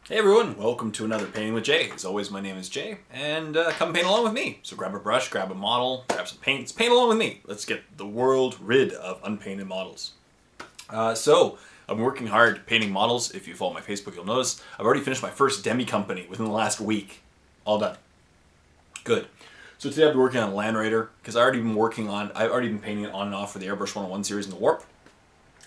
Hey everyone, welcome to another Painting with Jay. As always, my name is Jay, and come paint along with me. So grab a brush, grab a model, grab some paints, paint along with me. Let's get the world rid of unpainted models. So I'm working hard painting models. If you follow my Facebook, you'll notice I've already finished my first demi company within the last week. All done. Good. So today I've been working on a Land Raider, because I've already been painting it on and off for the Airbrush 101 series in the Warp.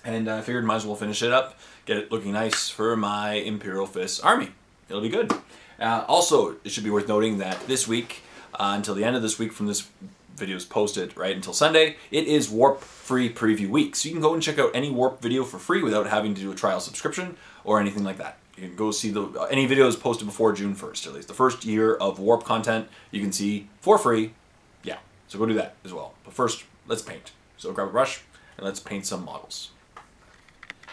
And I figured might as well finish it up, get it looking nice for my Imperial Fists army. It'll be good. Also, it should be worth noting that this week, until the end of this week from this video is posted, right, until Sunday, it is Warp free preview week. So you can go and check out any Warp video for free without having to do a trial subscription or anything like that. You can go see any videos posted before June 1st, at least. The first year of Warp content you can see for free. Yeah, so go do that as well. But first, let's paint. So grab a brush and let's paint some models.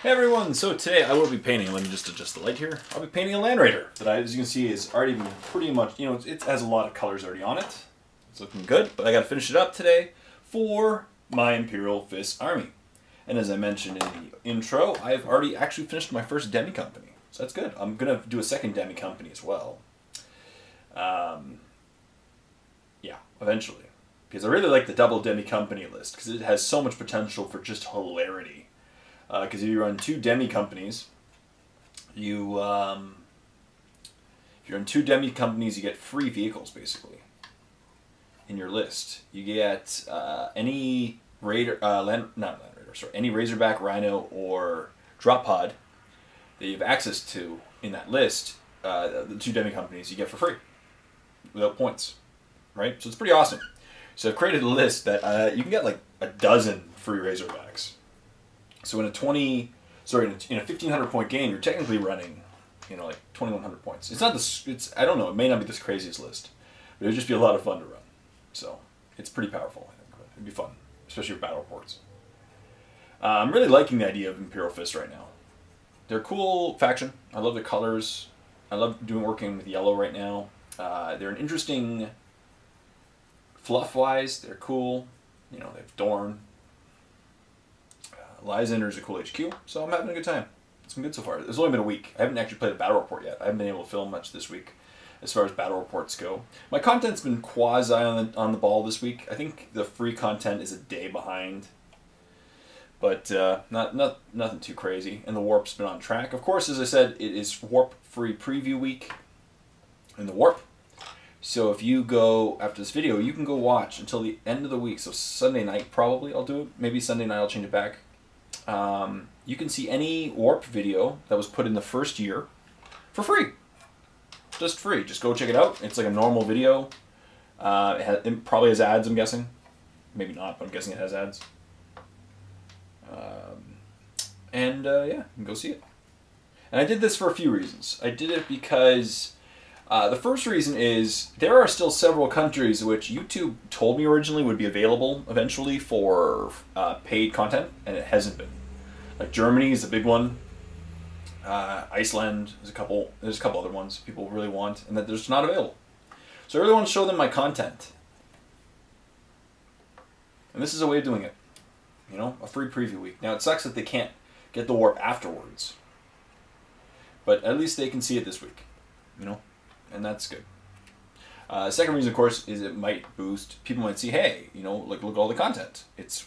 Hey everyone, so today I will be painting, let me just adjust the light here, I'll be painting a Land Raider that as you can see is already been pretty much, it has a lot of colors already on it. It's looking good, but I gotta finish it up today for my Imperial Fists army. And as I mentioned in the intro, I've already actually finished my first demi company, so that's good. I'm gonna do a second demi company as well. Yeah, eventually. Because I really like the double demi company list, because it has so much potential for just hilarity. Because if you run two demi companies, if you run two demi companies, you get free vehicles basically in your list. You get any any Razorback, Rhino, or Drop Pod that you have access to in that list. The two demi companies you get for free without points, right? So it's pretty awesome. So I've created a list that you can get like a dozen free Razorbacks. So in a 1500 point game, you're technically running, like 2100 points. It's not I don't know, it may not be this craziest list, but it would just be a lot of fun to run. So it's pretty powerful, I think. It'd be fun, especially with battle reports. I'm really liking the idea of Imperial Fists right now. They're a cool faction. I love the colors. I love working with yellow right now. They're an interesting fluff-wise. They're cool. They have Dorn. Lysander's a cool HQ, so I'm having a good time. It's been good so far. It's only been a week. I haven't actually played a battle report yet. I haven't been able to film much this week as far as battle reports go. My content's been quasi on the ball this week. I think the free content is a day behind, but nothing too crazy. And the Warp's been on track. Of course, as I said, it is Warp free preview week in the Warp. So if you go after this video, you can go watch until the end of the week. So Sunday night probably I'll do it. Maybe Sunday night I'll change it back. You can see any Warp video that was put in the first year for free. Just free. Just go check it out. It's like a normal video. It probably has ads, I'm guessing. Maybe not, but I'm guessing it has ads. Yeah, you can go see it. And I did this for a few reasons. I did it because the first reason is there are still several countries which YouTube told me originally would be available eventually for paid content, and it hasn't been. Like Germany is a big one. Iceland is there's a couple other ones people really want, and that they're just not available. So I really want to show them my content. And this is a way of doing it. A free preview week. Now it sucks that they can't get the Warp afterwards. But at least they can see it this week. And that's good. Second reason, of course, is it might boost. People might see, hey, like look at all the content. It's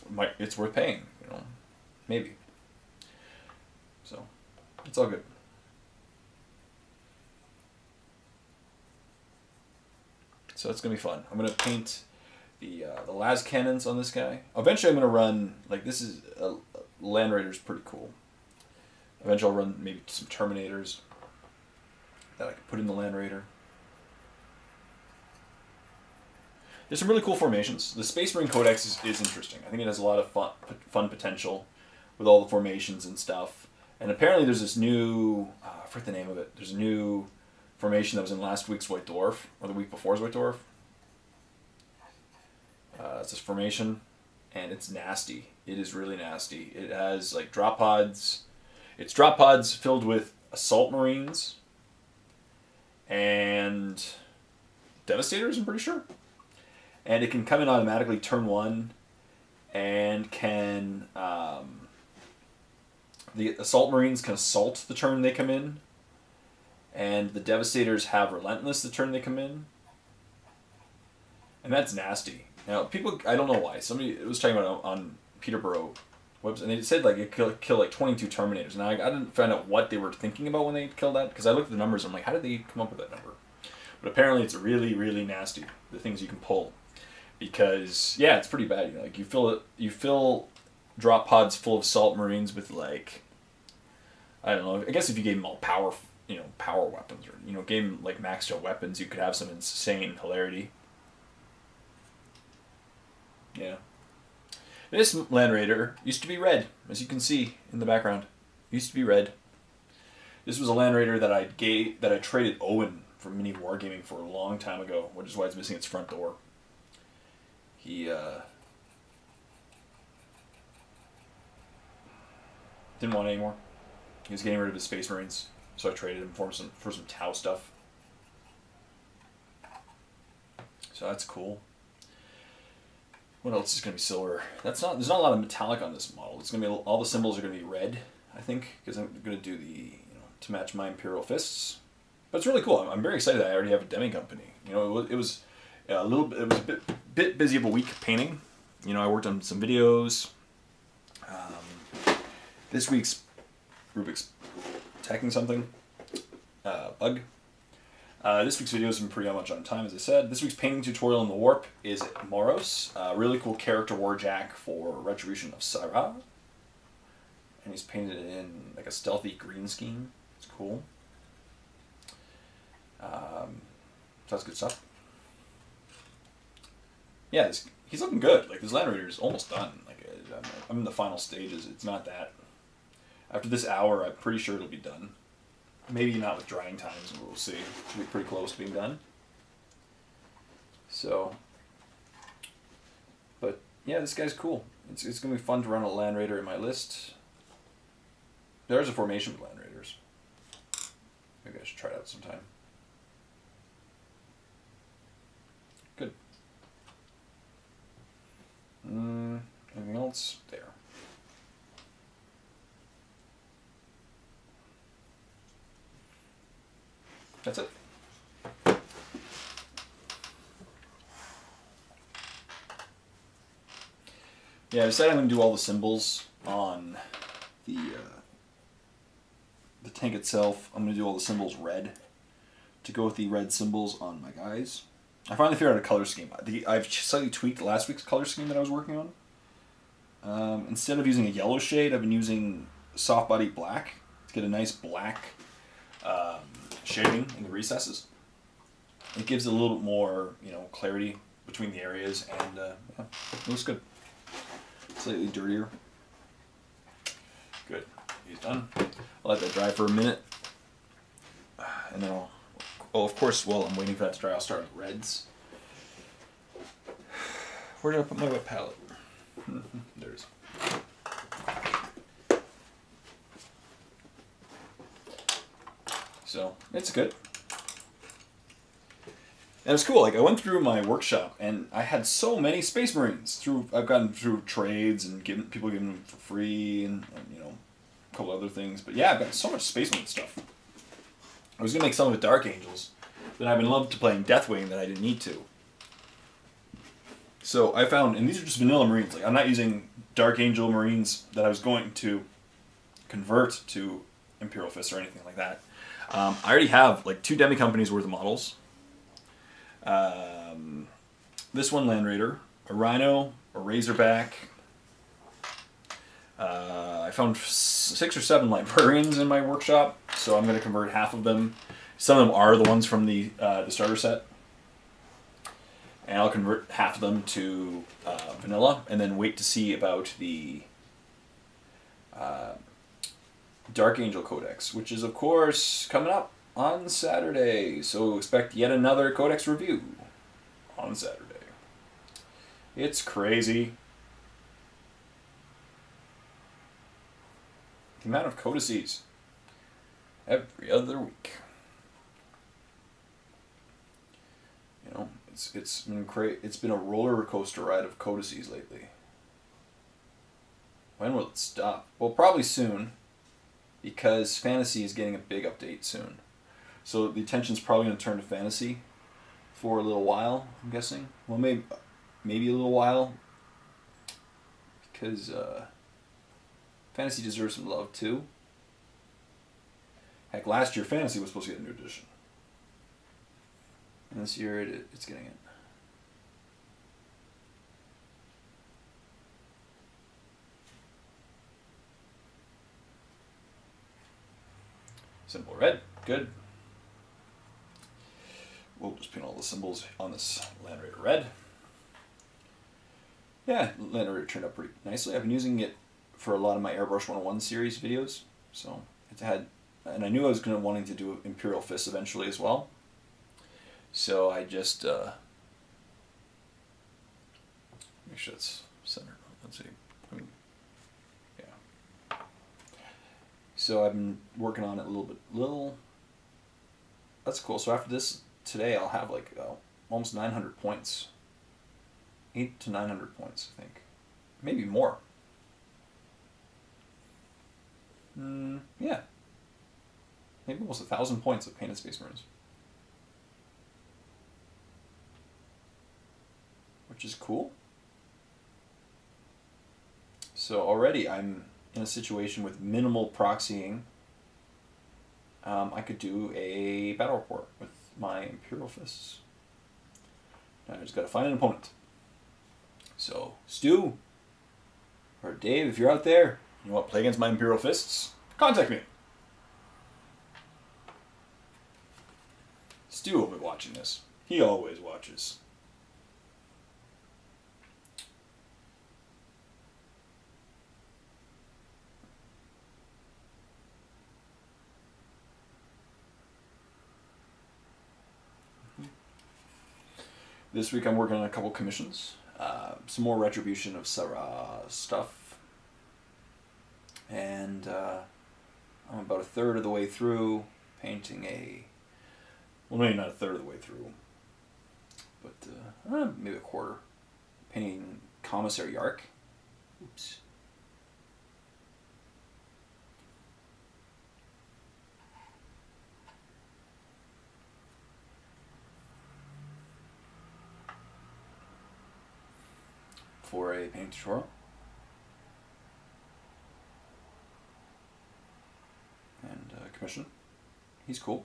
worth paying. Maybe. So it's all good. So it's gonna be fun. I'm gonna paint the las cannons on this guy. Eventually, I'm gonna run this is Land Raider's pretty cool. Eventually, I'll run maybe some Terminators that I can put in the Land Raider. There's some really cool formations. The Space Marine Codex is interesting. I think it has a lot of fun potential with all the formations and stuff. And apparently there's this new, I forget the name of it, there's a new formation that was in last week's White Dwarf, or the week before's White Dwarf. It's this formation, and it's nasty. It is really nasty. It has like drop pods. It's drop pods filled with Assault Marines and Devastators, I'm pretty sure. And it can come in automatically turn 1, and can the Assault Marines can assault the turn they come in, And the Devastators have Relentless the turn they come in. And that's nasty. Now, people, I don't know why. Somebody was talking about it on Peterborough website, and they said like it kill like 22 Terminators. Now, I didn't find out what they were thinking about when they killed that, because I looked at the numbers and I'm like, how did they come up with that number? But apparently it's really, really nasty, the things you can pull. Because, yeah, it's pretty bad. You know, like you fill drop pods full of Salt Marines with like, I don't know, I guess if you gave them all power, you know, power weapons, or, you know, gave them like maxed out weapons, you could have some insane hilarity. Yeah. This Land Raider used to be red, as you can see in the background. Used to be red. This was a Land Raider that I traded Owen for Mini Wargaming for a long time ago, which is why it's missing its front door. He didn't want it anymore. He was getting rid of his Space Marines, so I traded him for some Tau stuff. So that's cool. What else is going to be silver? There's not a lot of metallic on this model. It's going to be, all the symbols are going to be red, I think, because I'm going to do the, you know, to match my Imperial Fists. But it's really cool. I'm very excited that I already have a demi company. You know, it was a bit busy of a week painting. You know, I worked on some videos. This week's Rubik's attacking something. Bug. This week's video has been pretty much on time, as I said. This week's painting tutorial in the Warp is Moros. Really cool character warjack for Retribution of Sarah. And he's painted it in like a stealthy green scheme. It's cool. So that's good stuff. Yeah, he's looking good. Like, this Land Raider is almost done. Like, I'm in the final stages. It's not that. After this hour, I'm pretty sure it'll be done. Maybe not with drying times, we'll see. Should be pretty close to being done. So, but yeah, this guy's cool. It's going to be fun to run a Land Raider in my list. There's a formation with Land Raiders. Maybe I should try it out sometime. Good. Anything else? There. That's it. Yeah, I decided I'm going to do all the symbols on the tank itself. I'm going to do all the symbols red to go with the red symbols on my guys. I finally figured out a color scheme. I've slightly tweaked last week's color scheme that I was working on. Instead of using a yellow shade, I've been using soft body black to get a nice black shading in the recesses. It gives it a little bit more, you know, clarity between the areas, and yeah, it looks good. Slightly dirtier. Good. He's done. I'll let that dry for a minute, and then of course, while I'm waiting for that to dry, I'll start with reds. Where did I put my wet palette? There it is. So, it's good. And it's cool, like, I went through my workshop and I had so many Space Marines. I've gotten through trades and people giving them for free and, you know, a couple other things. But yeah, I've got so much Space Marine stuff. I was going to make some of it Dark Angels, but I've been loved to playing Deathwing that I didn't need to. So I found, and these are just vanilla Marines, like, I'm not using Dark Angel Marines that I was going to convert to Imperial Fists or anything like that. I already have like 2 demi companies worth of models. This one, Land Raider, a Rhino, a Razorback. I found 6 or 7 Librarians in my workshop, so I'm going to convert half of them. Some of them are the ones from the starter set. And I'll convert half of them to vanilla, and then wait to see about the Dark Angel Codex, which is, of course, coming up on Saturday. So expect yet another Codex review on Saturday. It's crazy. The amount of codices every other week. You know, it's been a roller coaster ride of codices lately. When will it stop? Well, probably soon, because Fantasy is getting a big update soon. So the attention's probably going to turn to fantasy for a little while, I'm guessing. Well, maybe a little while, because fantasy deserves some love too. Heck, last year fantasy was supposed to get a new edition, and this year it's getting it. Symbol red, good. We'll just paint all the symbols on this Land Raider red. Yeah, Land Raider turned out pretty nicely. I've been using it for a lot of my Airbrush 101 series videos, so it had, and I knew I was wanting to do Imperial Fists eventually as well. So I just make sure it's centered. Let's see. Yeah. So I've been working on it a little. That's cool. So after this today, I'll have like almost 900 points. 800 to 900 points, I think. Maybe more. Yeah. Maybe almost 1,000 points of painted Space Marines. Which is cool. So already I'm in a situation with minimal proxying. I could do a battle report with my Imperial Fists. Now I just gotta find an opponent. So, Stu, or Dave, if you're out there, you want to play against my Imperial Fists, contact me. Stu will be watching this. He always watches. This week I'm working on a couple commissions. Some more Retribution of Sarah stuff. And I'm about a third of the way through painting well, maybe not a third of the way through, but maybe a quarter. Painting Commissary Yark. Oops. For a painting tutorial. And commission. He's cool.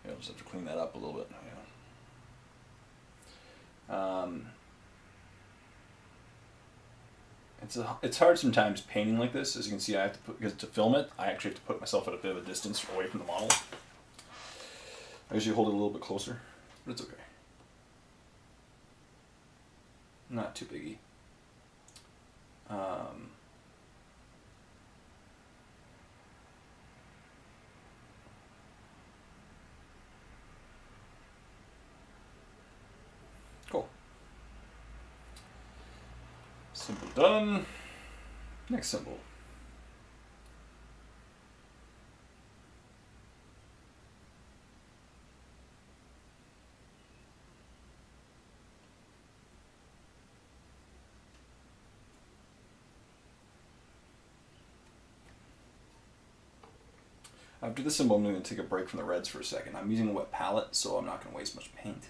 Yeah, I'll just have to clean that up a little bit. Yeah. It's hard sometimes painting like this. As you can see, I have to because to film it, I actually have to put myself at a bit of a distance away from the model. I usually hold it a little bit closer, but it's okay. Not too biggie. Cool. Symbol done. Next symbol. After this symbol, I'm going to take a break from the reds for a second. I'm using a wet palette, so I'm not going to waste much paint.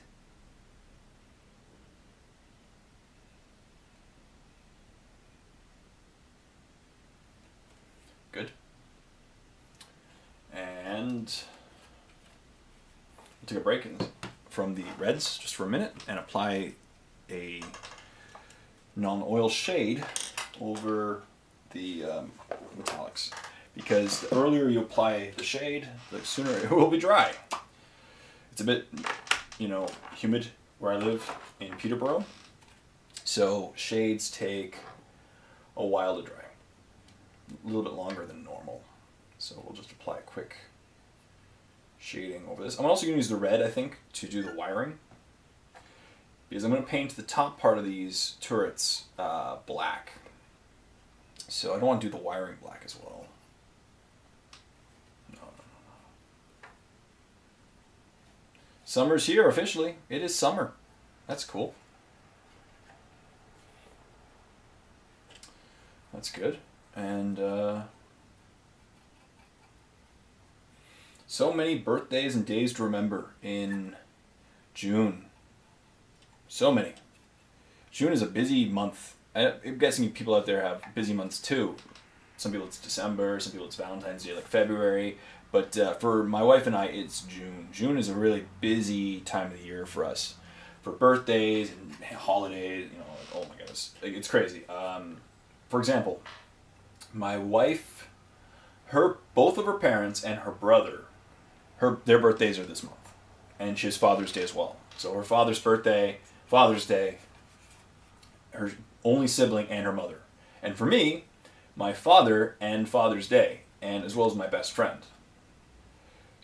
Good. And I'll take a break from the reds just for a minute and apply a non-oil shade over the metallics. Because the earlier you apply the shade, the sooner it will be dry. It's a bit, humid where I live in Peterborough, so shades take a while to dry. A little bit longer than normal. So we'll just apply a quick shading over this. I'm also going to use the red, I think, to do the wiring. Because I'm going to paint the top part of these turrets black. So I don't want to do the wiring black as well. No. Summer's here officially. It is summer. That's cool. That's good. And so many birthdays and days to remember in June. So many. June is a busy month. I'm guessing people out there have busy months too. Some people it's December, some people it's Valentine's Day, like February. But for my wife and I, it's June. June is a really busy time of the year for us. For birthdays and holidays, you know, oh my goodness, it's crazy. For example, my wife, both of her parents and her brother, their birthdays are this month. And she has Father's Day as well. So her father's birthday, Father's Day, her only sibling, and her mother. And for me, my father and Father's Day, and as well as my best friend.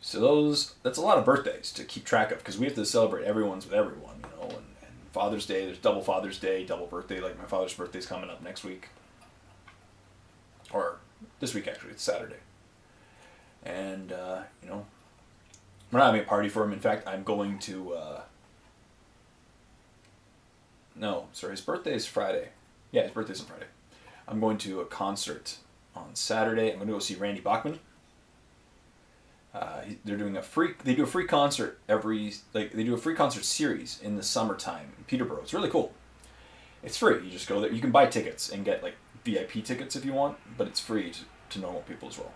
So that's a lot of birthdays to keep track of, because we have to celebrate everyone's with everyone, you know. And Father's Day, there's double Father's Day, double birthday. Like my father's birthday's coming up next week, or this week actually. It's Saturday, and you know, we're not having a party for him. In fact, I'm going to. No, sorry, his birthday is Friday. Yeah, his birthday's on Friday. I'm going to a concert on Saturday. I'm going to go see Randy Bachman. They're doing they do a free concert they do a free concert series in the summertime in Peterborough. It's really cool. It's free. You just go there. You can buy tickets and get like VIP tickets if you want, but it's free to normal people as well.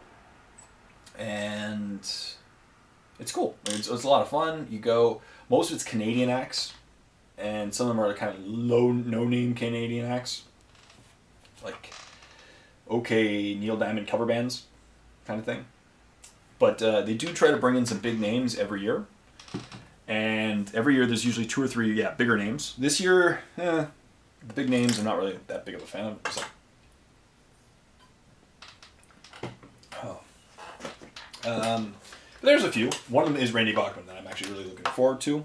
And it's cool. It's a lot of fun. You go. Most of it's Canadian acts, and some of them are kind of no-name Canadian acts, like okay Neil Diamond cover bands, kind of thing. But they do try to bring in some big names every year. And every year there's usually 2 or 3, bigger names. This year, the big names I'm not really that big of a fan of. But there's a few. One of them is Randy Bachman that I'm actually really looking forward to.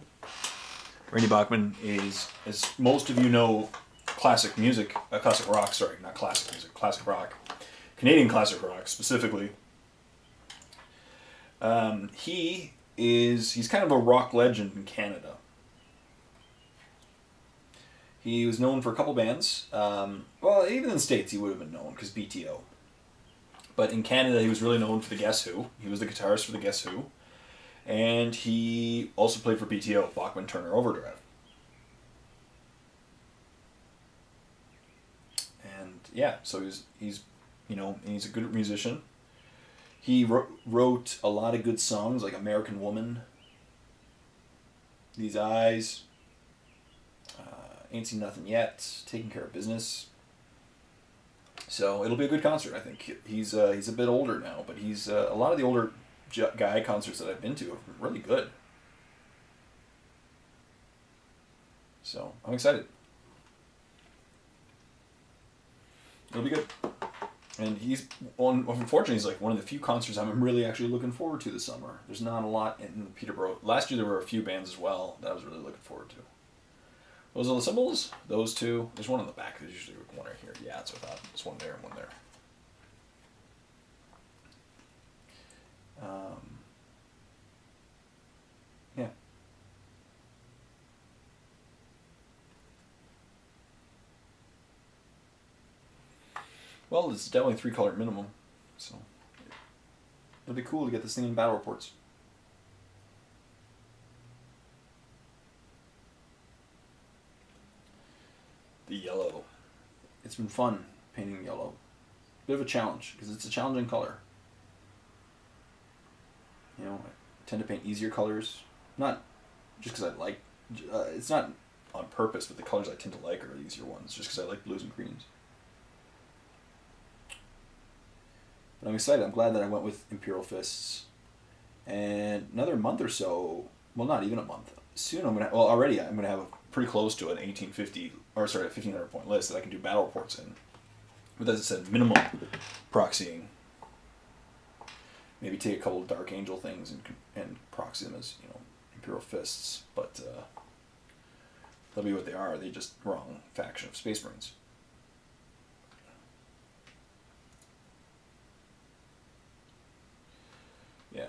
Randy Bachman is, as most of you know, classic music, classic rock, sorry, not classic music, classic rock. Canadian classic rock, specifically. He's kind of a rock legend in Canada. He was known for a couple bands. Well, even in the States he would have been known, because BTO. But in Canada he was really known for the Guess Who. He was the guitarist for the Guess Who. And he also played for BTO, Bachman Turner Overdrive. And yeah, so he's you know, he's a good musician. He wrote a lot of good songs, like American Woman, These Eyes, Ain't Seen Nothing Yet, Taking Care of Business. So it'll be a good concert, I think. He's a bit older now, but he's a lot of the older guy concerts that I've been to have been really good. So I'm excited. It'll be good. And unfortunately, he's like one of the few concerts I'm really actually looking forward to this summer. There's not a lot in Peterborough. Last year there were a few bands as well that I was really looking forward to. Those are the symbols. Those two. There's one on the back. There's usually one right here. Yeah, that's what I thought. There's one there and one there. Yeah. Well, it's definitely 3-color minimum, so it'll be cool to get this thing in battle reports. The yellow. It's been fun painting yellow. Bit of a challenge, because it's a challenging color. You know, I tend to paint easier colors. Not just because I like... it's not on purpose, but the colors I tend to like are the easier ones, just because I like blues and greens. But I'm excited. I'm glad that I went with Imperial Fists. And another month or so, well, not even a month. Soon I'm already I'm gonna have a pretty close to an 1,500 point list that I can do battle reports in. But as I said, minimum proxying. Maybe take a couple of Dark Angel things and proxy them as, you know, Imperial Fists. But they'll be what they are. They're just wrong faction of Space Marines. Yeah.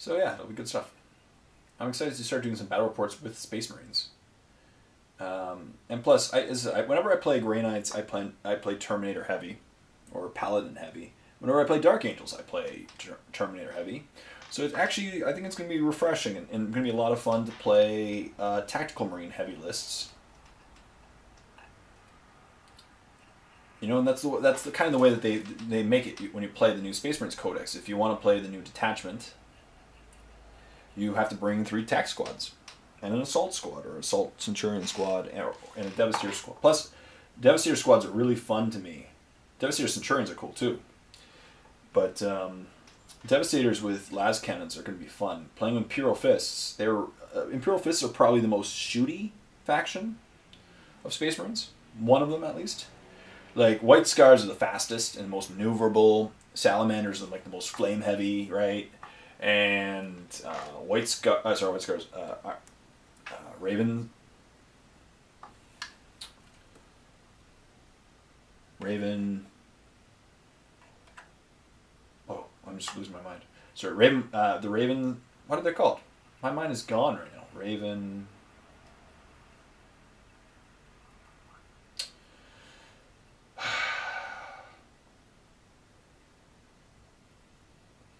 So yeah, it'll be good stuff. I'm excited to start doing some battle reports with Space Marines. And plus, whenever I play Grey Knights, I play Terminator heavy, or Paladin heavy. Whenever I play Dark Angels, I play Terminator heavy. So it's actually, I think it's going to be refreshing and going to be a lot of fun to play Tactical Marine heavy lists. You know, and that's the kind of the way that they make it when you play the new Space Marines Codex. If you want to play the new detachment, you have to bring 3 tac squads, and an assault squad, or assault Centurion squad, and a Devastator squad. Plus, Devastator squads are really fun to me. Devastator Centurions are cool too. But Devastators with las cannons are going to be fun. Playing Imperial Fists, Imperial Fists are probably the most shooty faction of Space Marines. One of them, at least. Like, White Scars are the fastest and most maneuverable. Salamanders are like the most flame heavy, right? And Raven. Oh, I'm just losing my mind. Sorry, Raven. The Raven. What are they called? My mind is gone right now. Raven.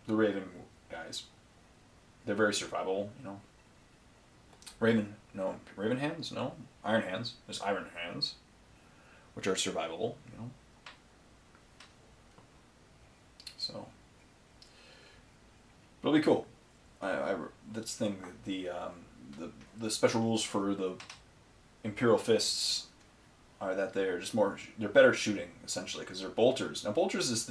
The Raven guys. They're very survivable, you know. Raven Hands? No. Iron Hands. There's Iron Hands, which are survivable, you know. So, it'll be cool. That's the thing. The special rules for the Imperial Fists are that they're better shooting, essentially, because they're bolters. Now, bolters is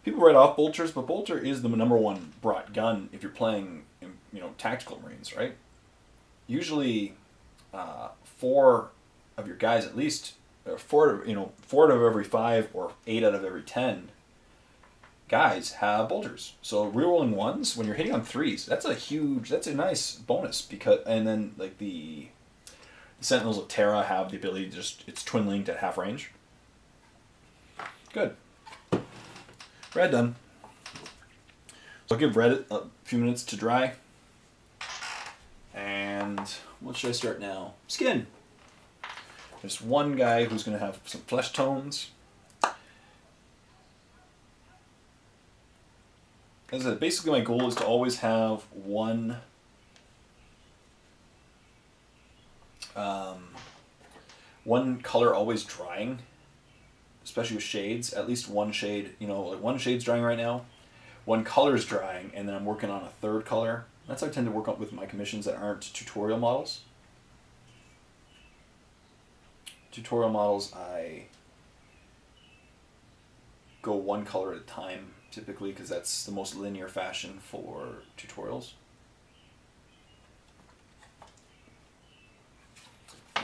people write off bolters, but bolter is the #1 brought gun if you're playing, you know, tactical Marines, right? Usually, 4 of your guys at least, 4 out of every 5 or 8 out of every 10 guys have bolters. So rerolling 1s when you're hitting on 3s, that's a nice bonus, and then like the Sentinels of Terra have the ability to it's twin linked at half range. Good. Red done. So I'll give red a few minutes to dry. And what should I start now? Skin. There's one guy who's going to have some flesh tones. As I said, basically my goal is to always have one color always drying, especially with shades. At least one shade, you know, like one shade's drying right now, one color's drying, and then I'm working on a third color. That's how I tend to work up with my commissions that aren't tutorial models. Tutorial models, I go one color at a time, typically, because that's the most linear fashion for tutorials.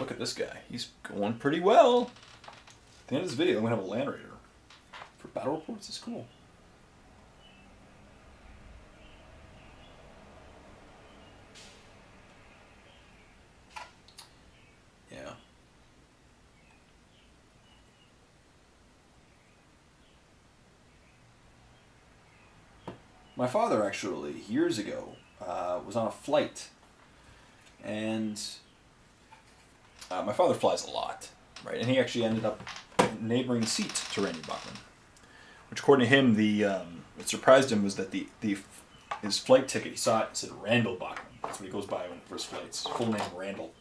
Look at this guy. He's going pretty well. At the end of this video, I'm going to have a Land Raider. For battle reports, it's cool. Yeah. My father, actually, years ago, was on a flight. And my father flies a lot, right? And he actually ended up in a neighboring seat to Randy Bachman. Which, according to him, what surprised him was that his flight ticket, he saw it, said Randall Bachman. That's what he goes by for his flights. Full name, Randall.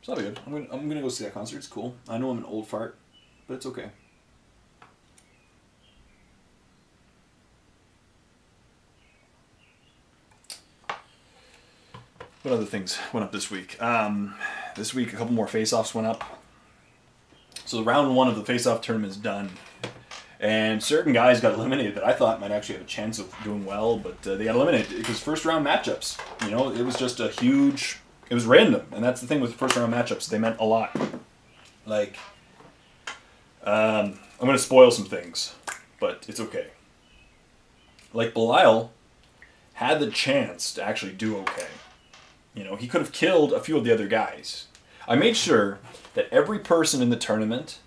So that'll be good. I'm gonna go see that concert. It's cool. I know I'm an old fart, but it's okay. What other things went up this week? This week, a couple more face-offs went up. So round 1 of the face-off tournament is done. And certain guys got eliminated that I thought might actually have a chance of doing well, but they got eliminated because first round matchups. You know, it was just it was random. And that's the thing with first round matchups. They meant a lot. Like, I'm going to spoil some things, but it's okay. Like, Belial had the chance to actually do okay. You know, he could have killed a few of the other guys. I made sure that every person in the tournament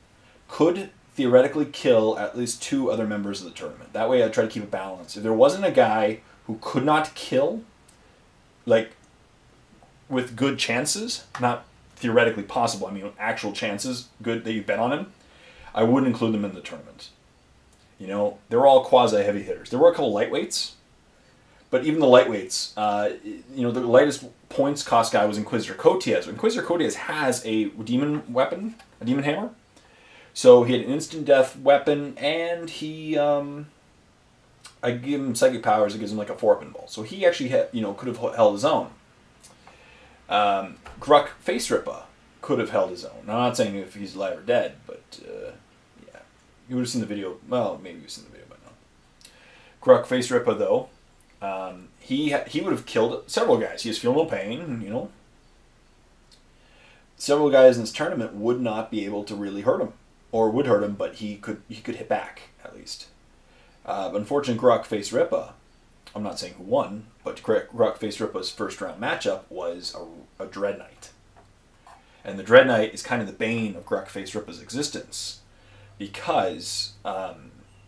could theoretically kill at least 2 other members of the tournament. That way I try to keep it balanced. If there wasn't a guy who could not kill, like, with good chances, not theoretically possible, I mean actual chances, good that you bet on him, I wouldn't include them in the tournament. You know, they were all quasi-heavy hitters. There were a couple lightweights, but even the lightweights, you know, the lightest points cost guy was Inquisitor Cotiez. Inquisitor Cotiez has a demon weapon, a demon hammer. So he had an instant death weapon, and he, I give him psychic powers. It gives him like a 4-up invul. So he actually had, you know, could have held his own. Gruck Face Rippa could have held his own. Now, I'm not saying if he's alive or dead, but yeah, you would have seen the video. Well, maybe you've seen the video by now. Gruck Face Rippa, though, he would have killed several guys. He has feel no pain, you know. Several guys in this tournament would not be able to really hurt him, or would hurt him, but he could hit back at least. Unfortunately, Gruck Face Rippa, I'm not saying who won, but Gruck Face Rippa's first round matchup was a Dread Knight. And the Dread Knight is kind of the bane of Gruck Face Rippa's existence, because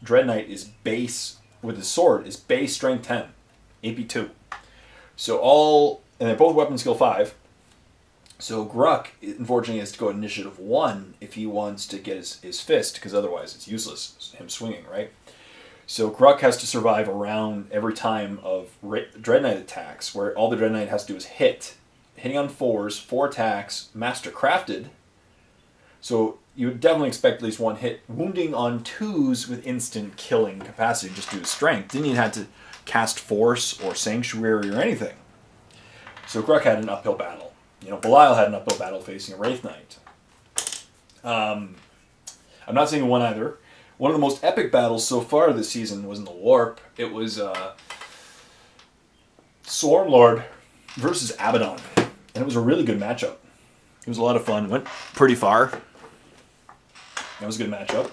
Dread Knight is base, with his sword, is base strength 10, AP 2. So and they're both weapon skill 5. So Gruck, unfortunately, has to go initiative 1 if he wants to get his fist, because otherwise it's useless, him swinging, right? So Gruck has to survive a round every time of Dread Knight attacks, where all the Dread Knight has to do is hitting on 4s, 4 attacks, Master Crafted. So you would definitely expect at least 1 hit. Wounding on 2s with instant killing capacity just due to strength. Didn't even have to cast Force or Sanctuary or anything. So Gruck had an uphill battle. You know, Belial had an uphill battle facing a Wraith Knight. I'm not saying who won either. One of the most epic battles so far this season was in the Warp. It was Swarmlord versus Abaddon. And it was a really good matchup. It was a lot of fun. Went pretty far. That was a good matchup.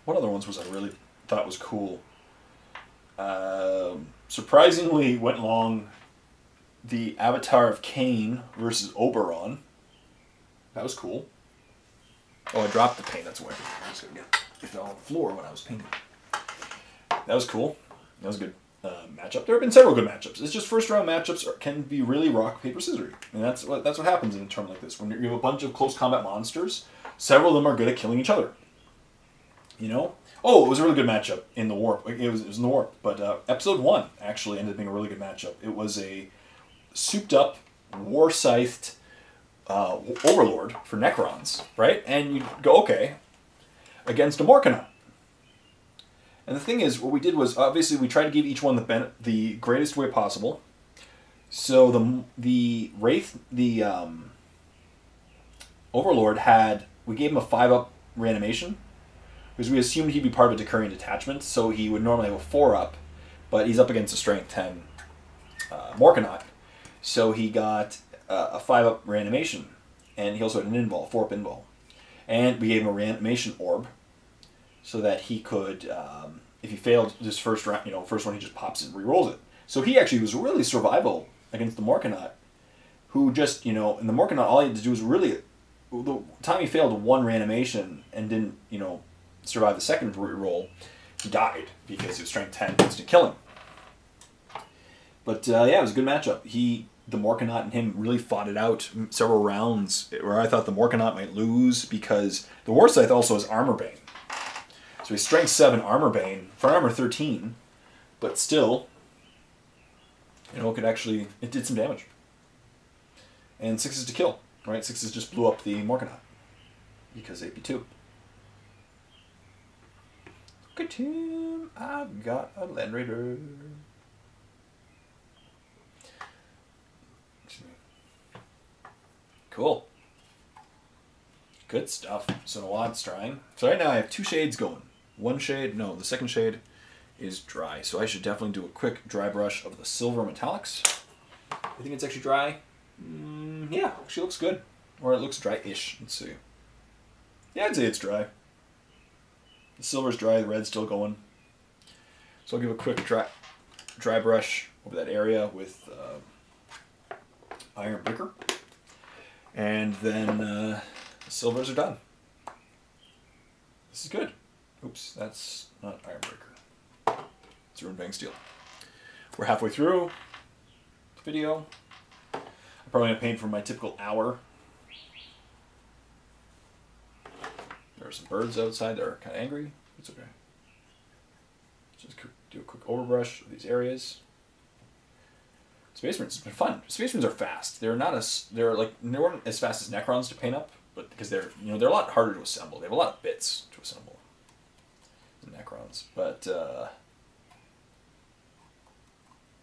What other ones was I really thought was cool? Surprisingly went long the Avatar of Cain versus Oberon. That was cool. Oh, I dropped the paint, that's why. It fell on the floor when I was painting. That was cool. That was a good matchup. There have been several good matchups. It's just first round matchups can be really rock, paper, scissors. And that's what happens in a tournament like this. When you have a bunch of close combat monsters, several of them are good at killing each other. You know? Oh, it was a really good matchup in the Warp. It was in the Warp. But episode 1 actually ended up being a really good matchup. It was a souped up, war-scythed Overlord for Necrons, right? And you go, okay, against a Morkanite. And the thing is, what we did was, obviously, we tried to give each one the greatest way possible. So the Overlord we gave him a 5-up reanimation, because we assumed he'd be part of a Decurion detachment, so he would normally have a 4-up, but he's up against a strength 10 Morkanite. So he got a 5-up reanimation, and he also had an invul, 4-up invul. And we gave him a reanimation orb, so that he could, if he failed this first round, first one he just pops it and re-rolls it. So he actually was really survival against the Morkanite, who just, in the Morkanite, all he had to do was really, the time he failed 1 reanimation and didn't, survive the second re-roll, he died because he was strength 10, instant killing. But yeah, it was a good matchup. The Morkanite and him really fought it out several rounds where I thought the Morkanite might lose because the Warscythe also has Armor Bane. So he's strength 7 Armor Bane for armor 13, but still, it did some damage. And 6 is to kill, right? 6 just blew up the Morkanite because AP 2. Look at him, I've got a Land Raider. Cool. Good stuff. So Nawad's drying. So right now I have 2 shades going. The second shade is dry. So I should definitely do a quick dry brush of the silver metallics. I think it's actually dry. Yeah, actually looks good. Or it looks dry-ish. Let's see. Yeah, I'd say it's dry. The silver's dry, the red's still going. So I'll give a quick dry brush over that area with Iron Bricker. And then The silvers are done. This is good. Oops, that's not Ironbreaker. It's Rune Bang Steel. We're halfway through the video. I'm probably going to paint for my typical hour. There are some birds outside that are kind of angry. It's okay. Just do a quick overbrush of these areas. Space Marines has been fun. Space Marines are fast. They weren't as fast as Necrons to paint up, but because they're a lot harder to assemble. They have a lot of bits to assemble than Necrons, but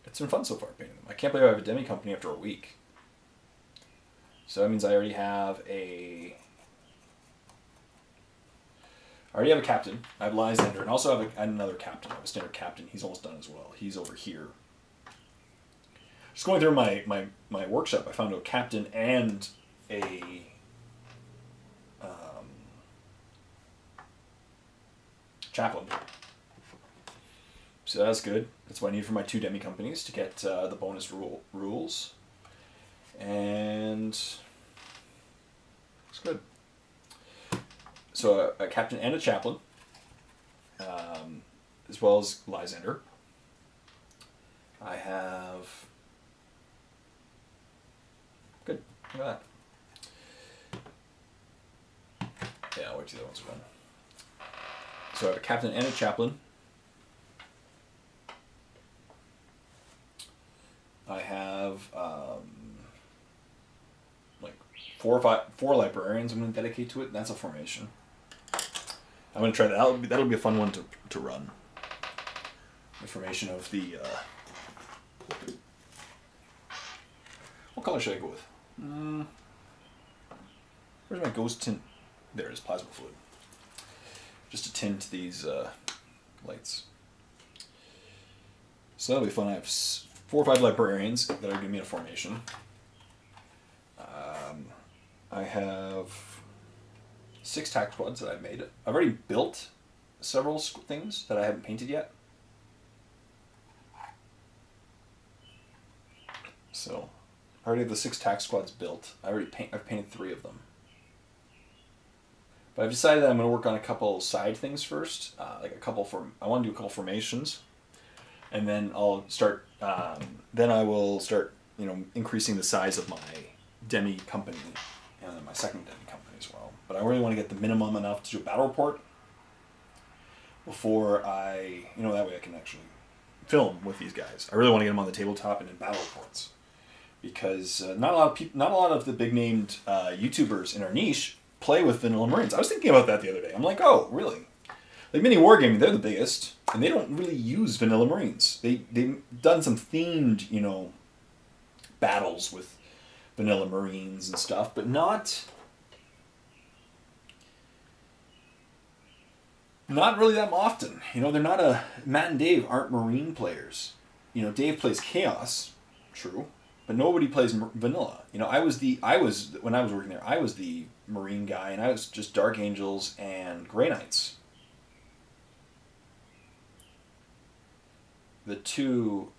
it's been fun so far painting them. I can't believe I have a demi company after a week. So that means I already have a captain. I have Lysander, and also have another captain. I have a standard captain. He's almost done as well. He's over here. Just going through my workshop, I found a captain and a chaplain. So that's good. That's what I need for my 2 demi companies to get the bonus rules. And it's good. So a captain and a chaplain, as well as Lysander. I have... Good. Look at that. Yeah, I'll wait till the other ones are done. So I have a captain and a chaplain. I have like 4 librarians I'm going to dedicate to it, and that's a formation. I'm going to try that. That'll be a fun one to run. The formation of the... what color should I go with? Where's my ghost tint? There it is, plasma fluid. Just to tint these lights. So that'll be fun. I have 4 or 5 librarians that are giving me a formation. I have 6 tac squads that I've made. I've already built several things that I haven't painted yet. So I already have the 6 tac squads built. I've painted 3 of them. But I've decided that I'm going to work on a couple side things first. I want to do a couple formations, and then I'll start. Then I will start, increasing the size of my demi company and then my second demi company as well. But I really want to get the minimum enough to do a battle report before I, that way I can actually film with these guys. I really want to get them on the tabletop and in battle reports, because not a lot of the big named YouTubers in our niche play with Vanilla Marines. I was thinking about that the other day. I'm like, oh, really? Like Mini Wargaming, they're the biggest, and they don't really use Vanilla Marines. They've done some themed, battles with Vanilla Marines and stuff, but not really that often. They're not Matt and Dave aren't Marine players. Dave plays Chaos, true, but nobody plays Vanilla. When I was working there, I was the Marine guy, and I was just Dark Angels and Grey Knights. The two,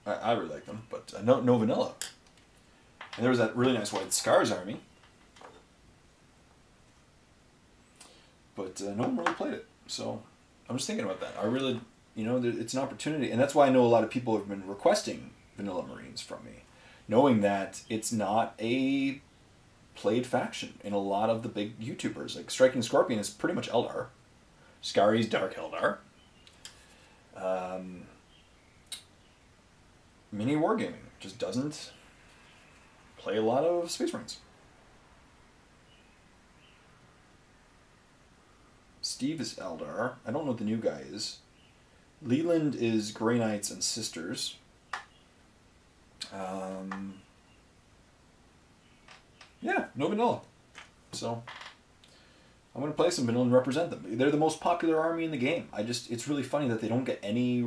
I really like them, but no Vanilla. And there was that really nice White Scars army, but no one really played it. So I'm just thinking about that. I really, it's an opportunity, and that's why I know a lot of people have been requesting Vanilla Marines from me, knowing that it's not a played faction in a lot of the big YouTubers. Like Striking Scorpion is pretty much Eldar. Scari's Dark Eldar. Mini Wargaming just doesn't play a lot of Space Marines. Steve is Eldar. I don't know what the new guy is. Leland is Grey Knights and Sisters. Yeah, no Vanilla. So I'm going to play some Vanilla and represent them. They're the most popular army in the game. It's really funny that they don't get any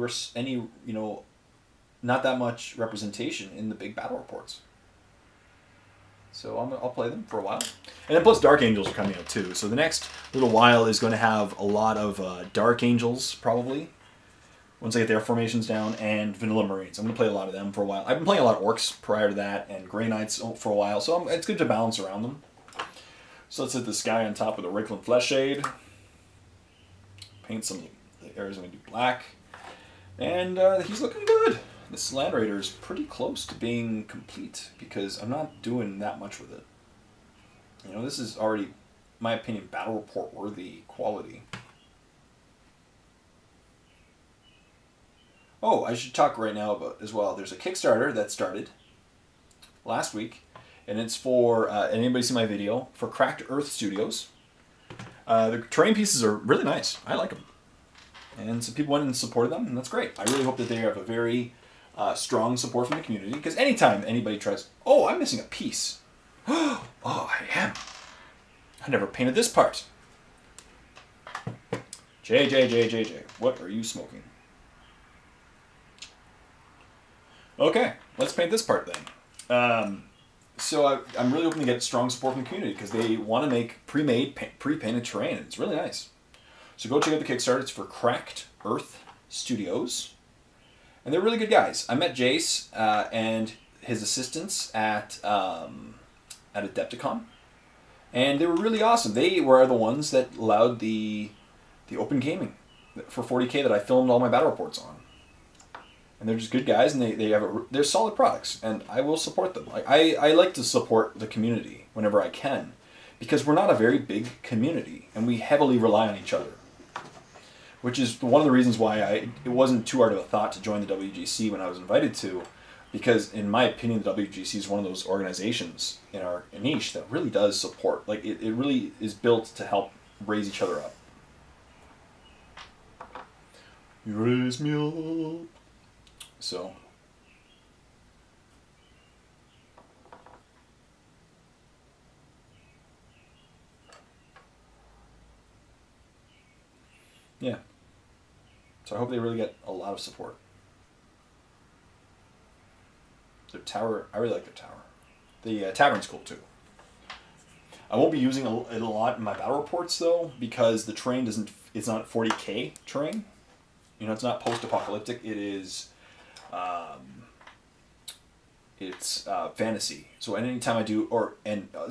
not that much representation in the big battle reports. So I'll play them for a while. And then plus Dark Angels are coming out too. So the next little while is going to have a lot of Dark Angels probably. once I get their formations down, and Vanilla Marines. I'm going to play a lot of them for a while. I've been playing a lot of Orcs prior to that, and Grey Knights for a while, so it's good to balance around them. So let's hit this guy on top with a Wrinkling Flesh Shade. Paint some of the areas I'm going to do black. And he's looking good. This Land Raider is pretty close to being complete, because I'm not doing that much with it. You know, this is already, in my opinion, battle report worthy quality. Oh, I should talk right now about as well. There's a Kickstarter that started last week, and it's for, anybody see my video, for Cracked Earth Studios. The terrain pieces are really nice. I like them. And some people went and supported them, and that's great. I really hope that they have a very strong support from the community, because anytime anybody tries, oh, I'm missing a piece. Oh, I am. I never painted this part. J, what are you smoking? Okay, let's paint this part then. So I'm really hoping to get strong support from the community, because they want to make pre-made, pre-painted terrain, and it's really nice. So go check out the Kickstarter. It's for Cracked Earth Studios. And they're really good guys. I met Jace and his assistants at Adepticon. And they were really awesome. They were the ones that allowed the open gaming for 40K that I filmed all my battle reports on. And they're just good guys, and they're solid products, and I will support them. I like to support the community whenever I can, because we're not a very big community, and we heavily rely on each other. Which is one of the reasons why it wasn't too hard of a thought to join the WGC when I was invited to, because in my opinion the WGC is one of those organizations in our niche that really does support. Like it really is built to help raise each other up. You raise me up. So yeah. So I hope they really get a lot of support. Their tower, I really like their tower. The tavern's cool too. I won't be using it a lot in my battle reports though, because the terrain it's not 40K terrain. You know, it's not post-apocalyptic. It is, it's fantasy. So anytime I do,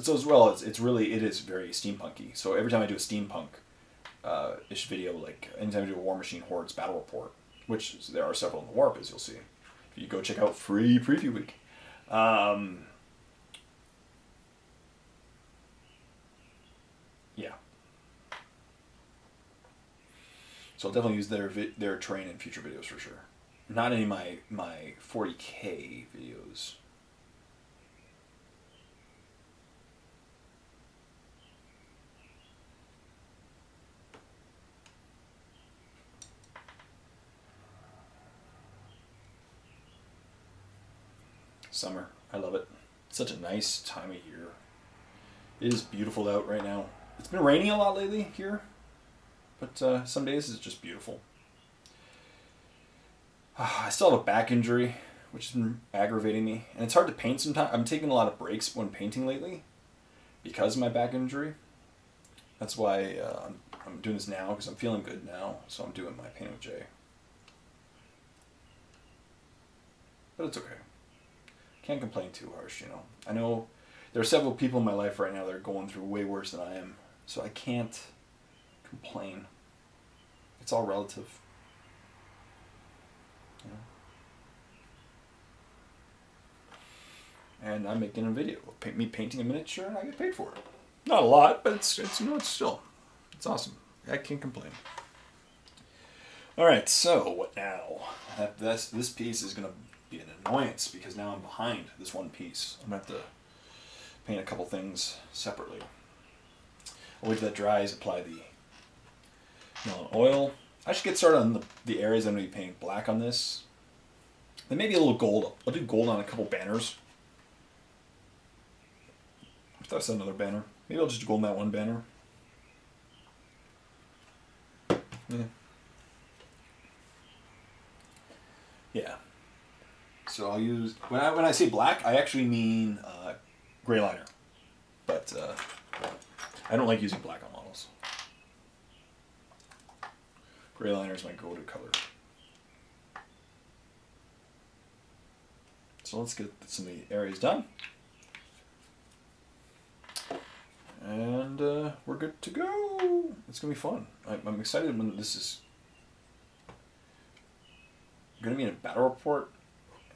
so as well as it is very steampunky. So every time I do a steampunk ish video, like anytime I do a War Machine Hordes battle report, which there are several in the Warp, as you'll see. If you go check out free preview week. Yeah. So I'll definitely use their terrain in future videos for sure. Not any of my 40K videos. Summer. I love it. It's such a nice time of year. It is beautiful out right now. It's been raining a lot lately here, but some days it's just beautiful. I still have a back injury, which has been aggravating me, and it's hard to paint sometimes. I'm taking a lot of breaks when painting lately because of my back injury. That's why I'm doing this now, because I'm feeling good now, so I'm doing my painting with Jay. But it's okay. Can't complain too harsh, you know. I know there are several people in my life right now that are going through way worse than I am, so I can't complain. It's all relative. You know? And I'm making a video of me painting a miniature, and I get paid for it. Not a lot, but it's you know, it's awesome. I can't complain. All right, so what now? This piece is gonna be an annoyance, because now I'm behind this one piece. I'm gonna have to paint a couple things separately. I'll wait till that dries, apply the Melon oil. I should get started on the areas I'm gonna be painting black on this. Then maybe a little gold. I'll do gold on a couple banners. I thought I said another banner. Maybe I'll just gold on that one banner. Yeah. Yeah. So I'll use, when I say black, I actually mean gray liner. But I don't like using black on models. Gray liner is my go-to color. So let's get some of the areas done. And we're good to go. It's going to be fun. I'm excited when this is going to be in a battle report.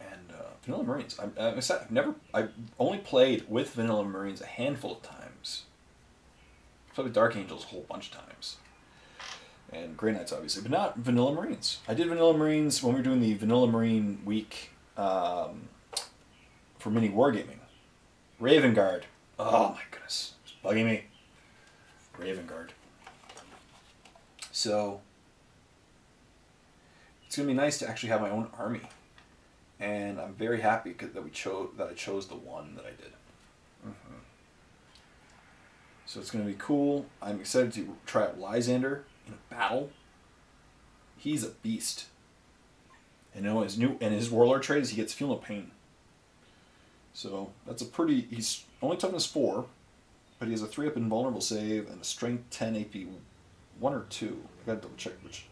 And Vanilla Marines. I'm excited. I've only played with Vanilla Marines a handful of times. I've played with Dark Angels a whole bunch of times. And Grey Knights, obviously, but not Vanilla Marines. I did Vanilla Marines when we were doing the Vanilla Marine week for mini wargaming. Raven Guard. Oh my goodness. It's bugging me. Raven Guard. So, it's going to be nice to actually have my own army. And I'm very happy that I chose the one that I did. Mm-hmm. So it's going to be cool. I'm excited to try out Lysander in a battle. He's a beast. And his warlord trait is he gets Feel No Pain. So that's he's only toughness 4, but he has a 3-up invulnerable save and a strength 10 AP 1 or 2. I gotta double check which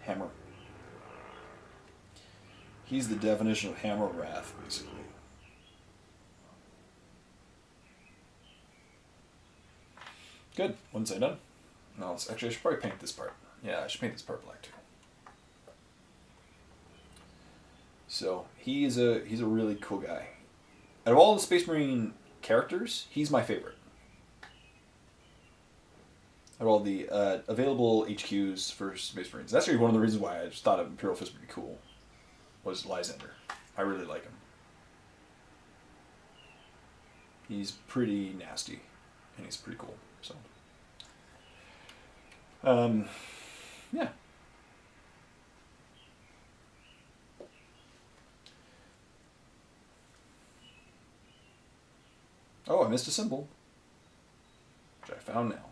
hammer. He's the definition of Hammer of Wrath, basically. Good. One side done. No, actually I should probably paint this part. Yeah, I should paint this part black too. So he's a really cool guy. Out of all the Space Marine characters, he's my favorite. Out of all the available HQs for Space Marines, that's actually one of the reasons why I just thought of Imperial Fists would be cool. Was Lysander. I really like him. He's pretty nasty, and he's pretty cool. So, yeah. Oh, I missed a symbol, which I found now.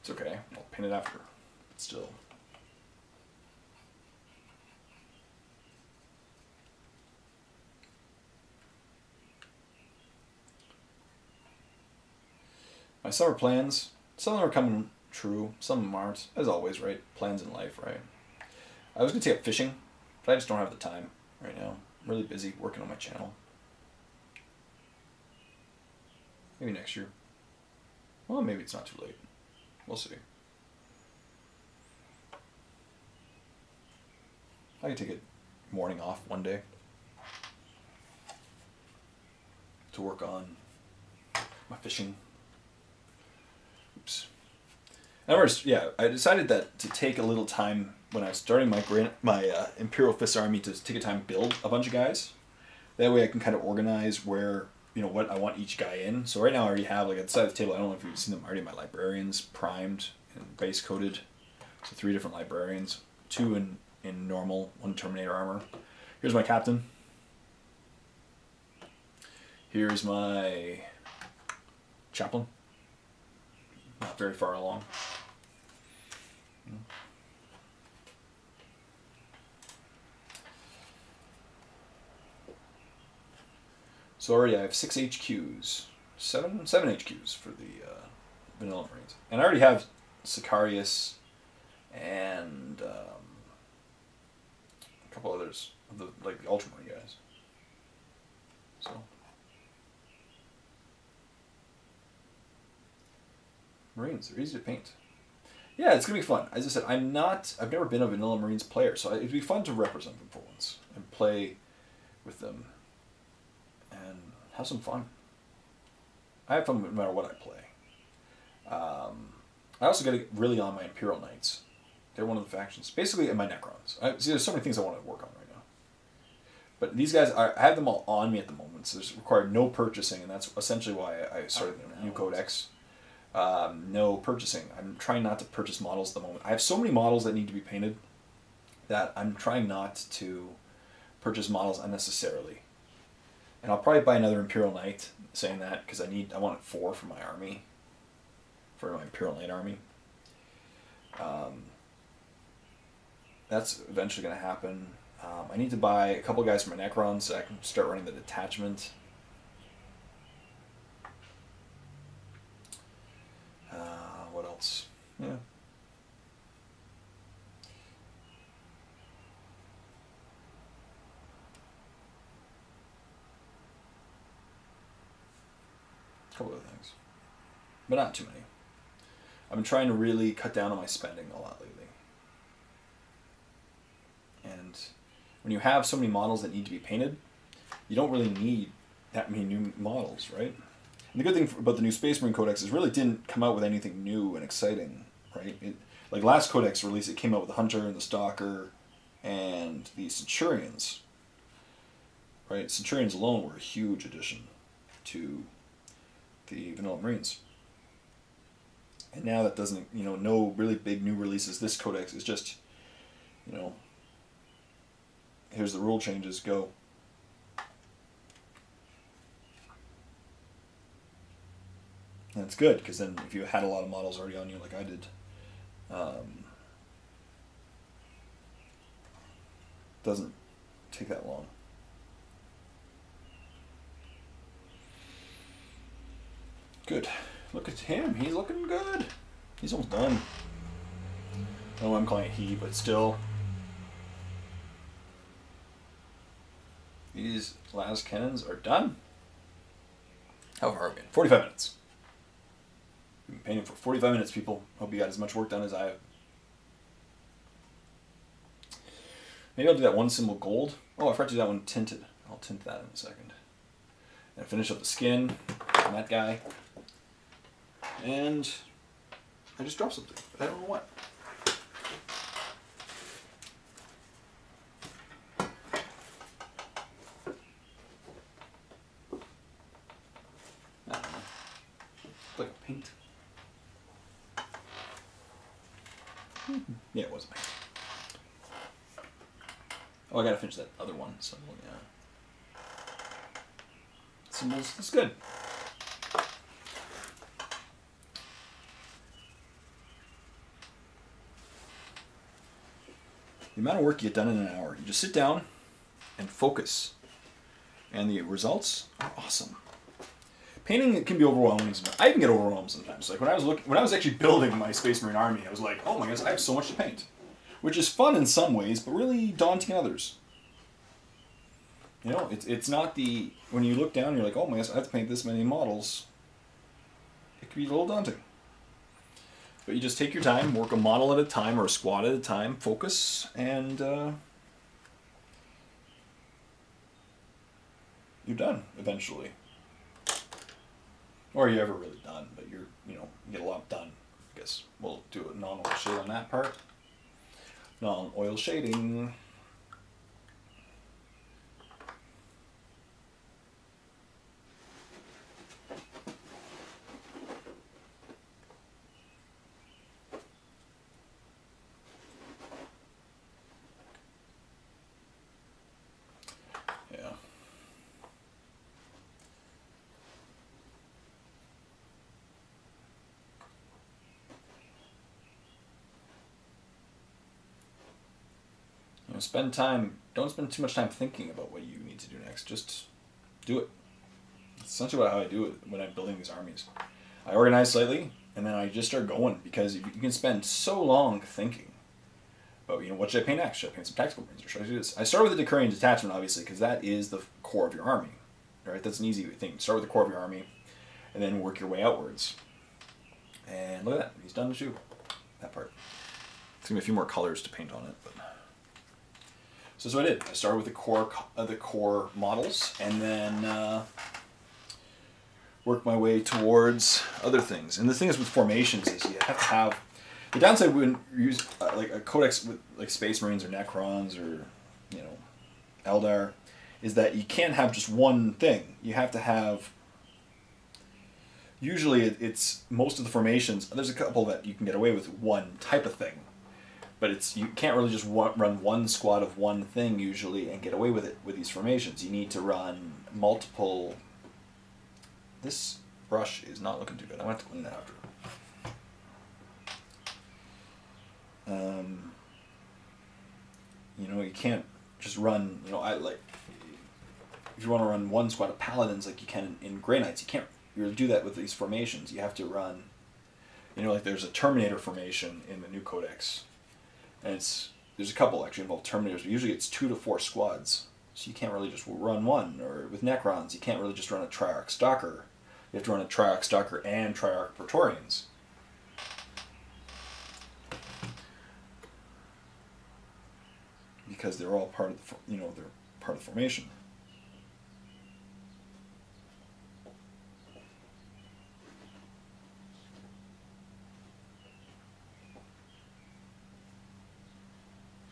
It's okay. I'll paint it after. But still. My summer plans, some of them are coming true, some of them aren't, as always, right? Plans in life, right? I was going to take up fishing, but I just don't have the time right now. I'm really busy working on my channel. Maybe next year. Well, maybe it's not too late. We'll see. I could take a morning off one day to work on my fishing. Oops. Anyways, yeah, I decided that to take a little time when I was starting my Imperial Fists army to take a time to build a bunch of guys. That way I can kind of organize where, what I want each guy in. So right now I already have, like at the side of the table, I don't know if you've seen them already, my librarians primed and base coated. So 3 different librarians, 2 in normal, 1 Terminator armor. Here's my captain. Here's my chaplain. Not very far along. So already I have 6 HQs, 7 HQs for the Vanilla Marines, and I already have Sicarius and a couple others of the Ultramarine guys. So. Marines, they're easy to paint. Yeah, it's gonna be fun. As I said, I've never been a Vanilla Marines player, so it'd be fun to represent them for once and play with them and have some fun. I have fun no matter what I play. I also got to get really on my Imperial Knights. They're one of the factions. Basically, and my Necrons. See, there's so many things I want to work on right now. But these guys, I have them all on me at the moment, so there's required no purchasing, and that's essentially why I started the new Codex. No purchasing. I'm trying not to purchase models at the moment. I have so many models that need to be painted that I'm trying not to purchase models unnecessarily. And I'll probably buy another Imperial Knight, saying that because I want 4 for my army, for my Imperial Knight army. That's eventually going to happen. I need to buy a couple guys for my Necrons so I can start running the detachment. What else? Yeah. A couple other things, but not too many. I've been trying to really cut down on my spending a lot lately. And when you have so many models that need to be painted, you don't really need that many new models, right? And the good thing about the new Space Marine Codex is it really didn't come out with anything new and exciting, right? Like last Codex release, it came out with the Hunter and the Stalker and the Centurions, right? Centurions alone were a huge addition to the Vanilla Marines. And now that doesn't, you know, no really big new releases. This Codex is just, you know, here's the rule changes, go. And it's good, because then if you had a lot of models already on you like I did, doesn't take that long. Good. Look at him. He's looking good. He's almost done. Oh, I'm calling it he, but still. These las cannons are done. How far have we been? 45 minutes. We've been painting for 45 minutes, people. Hope you got as much work done as I have. Maybe I'll do that one symbol gold. Oh, I forgot to do that one tinted. I'll tint that in a second. And finish up the skin on that guy. And I just dropped something, but I don't know what. I don't know. Like a paint. Yeah, it was a paint. Oh, I gotta finish that other one. So yeah. Symbols, that's good. The amount of work you get done in an hour, you just sit down and focus, and the results are awesome. Painting, it can be overwhelming sometimes. I even get overwhelmed sometimes. Like when I was actually building my Space Marine army, I was like, oh my goodness, I have so much to paint, which is fun in some ways, but really daunting in others. You know, it's not the, when you look down, you're like, oh my goodness, I have to paint this many models. It can be a little daunting. But you just take your time, work a model at a time or a squad at a time, focus, and you're done eventually. Or you're ever really done, but you get a lot done. I guess we'll do a non-oil shade on that part. Non-oil shading. Don't spend too much time thinking about what you need to do next. Just do it. It's essentially how I do it when I'm building these armies. I organize slightly, and then I just start going, because you can spend so long thinking about, what should I paint next? Should I paint some tactical marines, or should I do this? I start with the Decurion detachment, obviously, because that is the core of your army. Right? That's an easy thing. Start with the core of your army, and then work your way outwards. And look at that. He's done too. That part. There's going to be a few more colors to paint on it, but... So that's what I did. I started with the core models, and then worked my way towards other things. And the thing is with formations is you have to have... The downside when you use like a codex with like Space Marines or Necrons or Eldar is that you can't have just one thing. You have to have... Usually it's most of the formations. There's a couple that you can get away with one type of thing. But you can't really just run one squad of one thing usually and get away with it with these formations. You need to run multiple... This brush is not looking too good. I want to clean that after. You can't just run, if you want to run one squad of paladins like you can in Grey Knights, you can't really do that with these formations. You have to run, like there's a Terminator formation in the new Codex. And there's a couple actually involved Terminators, but usually it's 2 to 4 squads. So you can't really just run one. Or with Necrons, you can't really just run a Triarch Stalker. you have to run a Triarch Stalker and Triarch Praetorians. Because they're all part of the, they're part of the formation.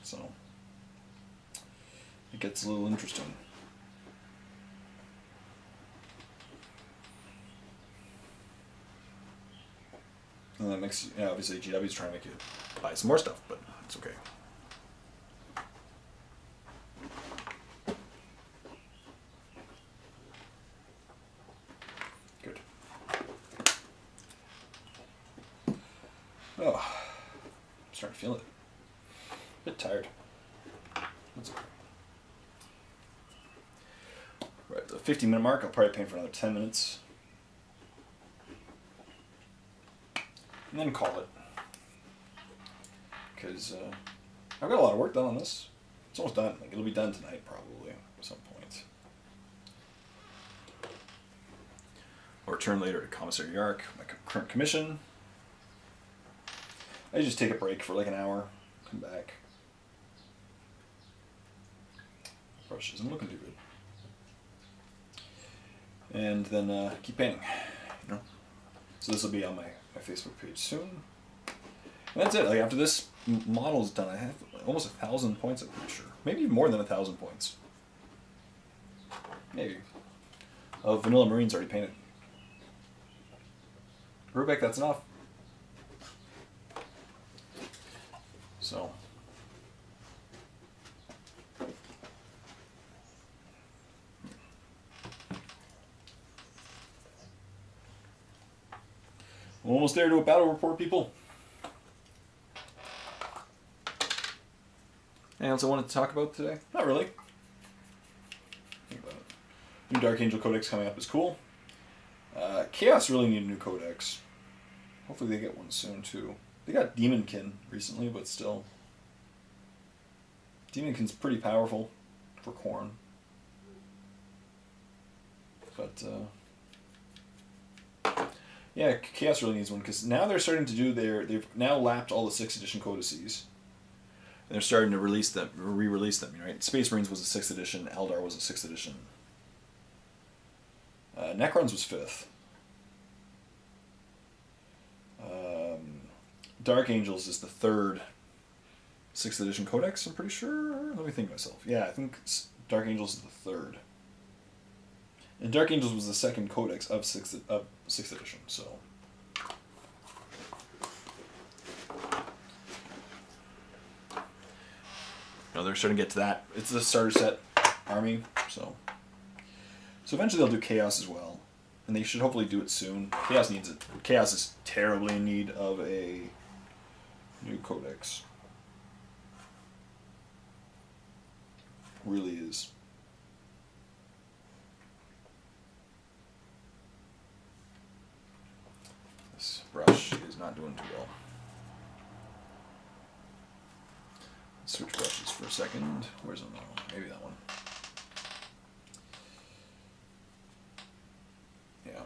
So it gets a little interesting. And that makes, obviously GW's trying to make you buy some more stuff, but it's okay. Good. Oh, I'm starting to feel it. A bit tired. That's okay. Right, the 15-minute mark, I'll probably paint for another 10 minutes. And then call it. Because I've got a lot of work done on this. It's almost done. Like, it'll be done tonight, probably, at some point. I'll return later to Commissary Yark, my current commission. I just take a break for like an hour, come back. Brush isn't looking too good. And then keep painting, So this will be on my Facebook page soon. And that's it. Like, after this model's done, I have almost 1,000 points, I'm pretty sure. Maybe even more than 1,000 points. Maybe. Of Vanilla Marines already painted. Rubik, that's enough. So. We're almost there to a battle report, people. Anything else I wanted to talk about today? Not really. Think about it. New Dark Angel Codex coming up is cool. Chaos really need a new codex. Hopefully they get one soon too. They got Demonkin recently, but still. Demonkin's pretty powerful for Khorne. But yeah, Chaos really needs one, because now they're starting to do they've now lapped all the 6th edition codices. And they're starting to release them, re-release them, right? Space Marines was a 6th edition, Eldar was a 6th edition. Necrons was 5th. Dark Angels is the 3rd 6th edition codex, I'm pretty sure. Let me think myself. Yeah, I think Dark Angels is the 3rd. And Dark Angels was the 2nd codex of 6th edition, so. They're starting to get to that. It's the starter set army, so. So eventually they'll do Chaos as well. And they should hopefully do it soon. Chaos needs it. Chaos is terribly in need of a new codex. Really is. This brush is not doing too well. Let's switch brushes for a second. Where's another one? Maybe that one. Yeah.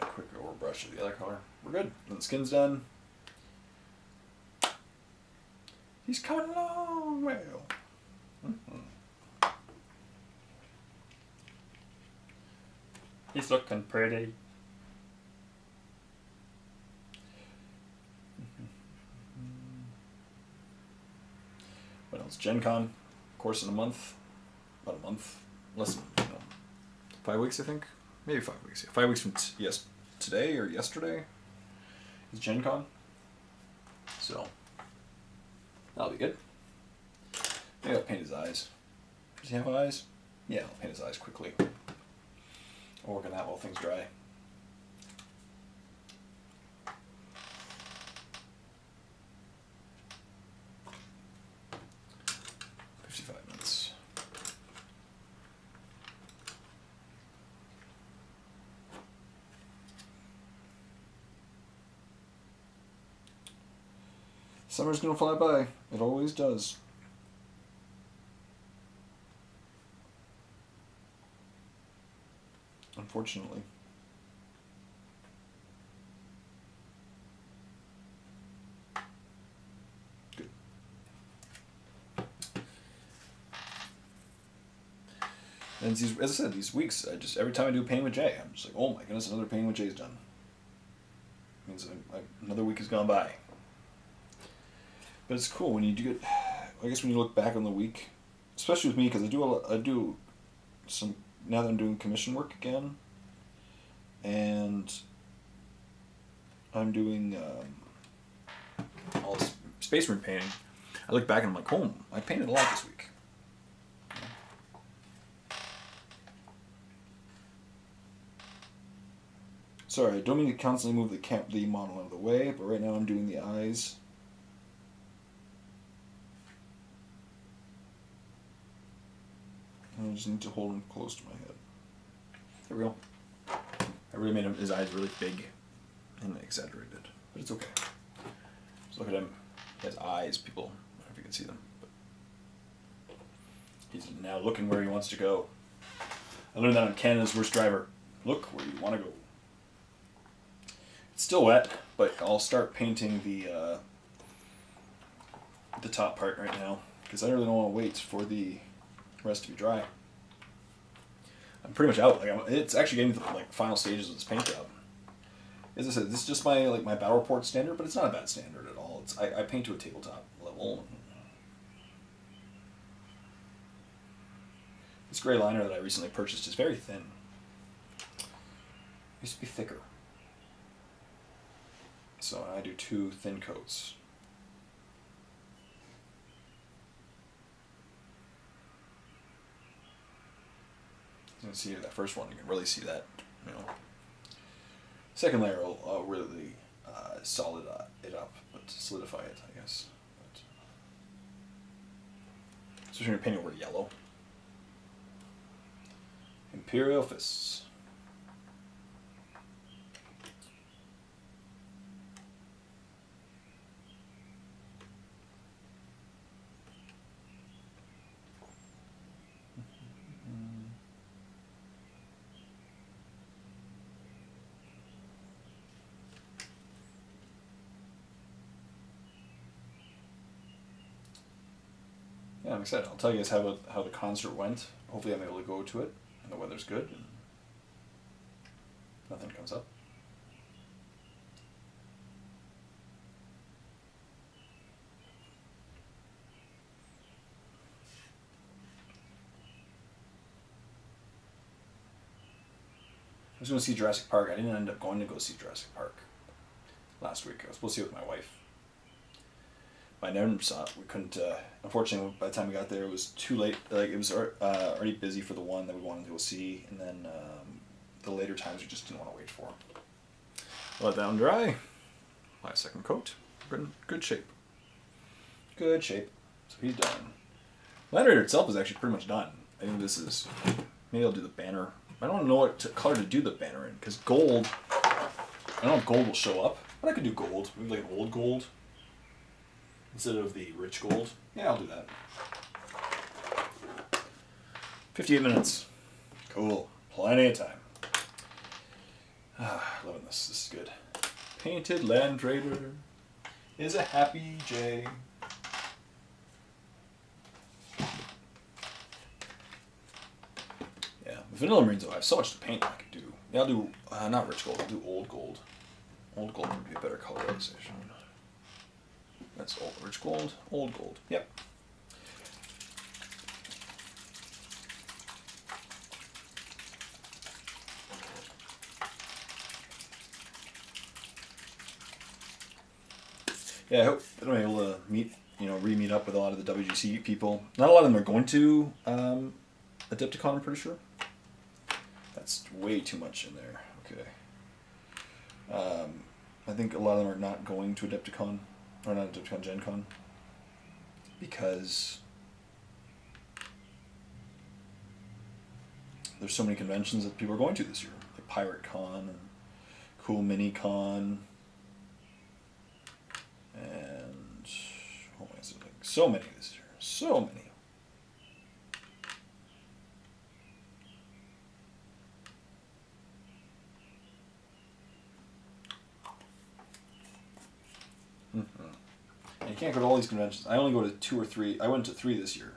A quick overbrush of the other color. We're good. And the skin's done. He's coming along well. He's looking pretty. What else? Gen Con, course in a month. About a month. Less than 5 weeks, I think. Maybe 5 weeks. Yeah. 5 weeks from today or yesterday is Gen Con. So that'll be good. Maybe I'll paint his eyes. Does he have eyes? Yeah, I'll paint his eyes quickly. I'll work on that while things dry. Summer's gonna fly by. It always does. Unfortunately. Good. And these, as I said, these weeks, every time I do Painting with Jay, I'm just like, oh my goodness, another Painting with Jay's done. Means another week has gone by. But it's cool when you do get, I guess when you look back on the week, especially with me, because I do some, now that I'm doing commission work again, and I'm doing all this Space Marine painting, I look back and I'm like, oh, I painted a lot this week. Sorry, I don't mean to constantly move the model out of the way, but right now I'm doing the eyes. And I just need to hold him close to my head. There we go. I really made his eyes really big and exaggerated, but it's okay. Just look at him. He has eyes, people. I don't know if you can see them. But he's now looking where he wants to go. I learned that on Canada's Worst Driver. Look where you want to go. It's still wet, but I'll start painting the top part right now because I really don't want to wait for the rest to be dry. I'm pretty much out. Like it's actually getting to the final stages of this paint job. As I said, this is just my my battle report standard, but it's not a bad standard at all. It's I paint to a tabletop level. This gray liner that I recently purchased is very thin. It used to be thicker. So I do 2 thin coats. You can see that first one, you can really see that, you know. Second layer will really solid it up, but solidify it, I guess. But, especially when you're painting over yellow. Imperial Fists. Yeah, I'm excited. I'll tell you guys how the concert went. Hopefully I'm able to go to it and the weather's good and nothing comes up. I was going to see Jurassic Park. I didn't end up going to go see Jurassic Park last week. I was supposed to see it with my wife. I never saw it. We couldn't, unfortunately, by the time we got there, it was too late. Like, it was already busy for the one that we wanted to go see, and then the later times we just didn't want to wait for. Let that one dry. My second coat. Good shape. Good shape. So he's done. Land Raider itself is actually pretty much done. I think this is, maybe I'll do the banner. I don't know what color to do the banner in, because gold, I don't know if gold will show up, but I could do gold. Maybe like an old gold. Instead of the rich gold. Yeah, I'll do that. 58 minutes. Cool. Plenty of time. Loving this. This is good. Painted Land Raider is a happy J. Yeah, Vanilla Marines, though, I have so much to paint I could do. Yeah, I'll do, not rich gold, I'll do old gold. Old gold would be a better colorization. That's old, rich gold, old gold. Yep. Yeah, I hope that I'm able to re-meet up with a lot of the WGC people. Not a lot of them are going to Adepticon, I'm pretty sure. That's way too much in there. Okay. I think a lot of them are not going to Adepticon. Or not Adepticon, Gen Con, because there's so many conventions that people are going to this year, like Pirate Con and Cool Mini Con, and So many this year. So many. And you can't go to all these conventions. I only go to 2 or 3. I went to 3 this year.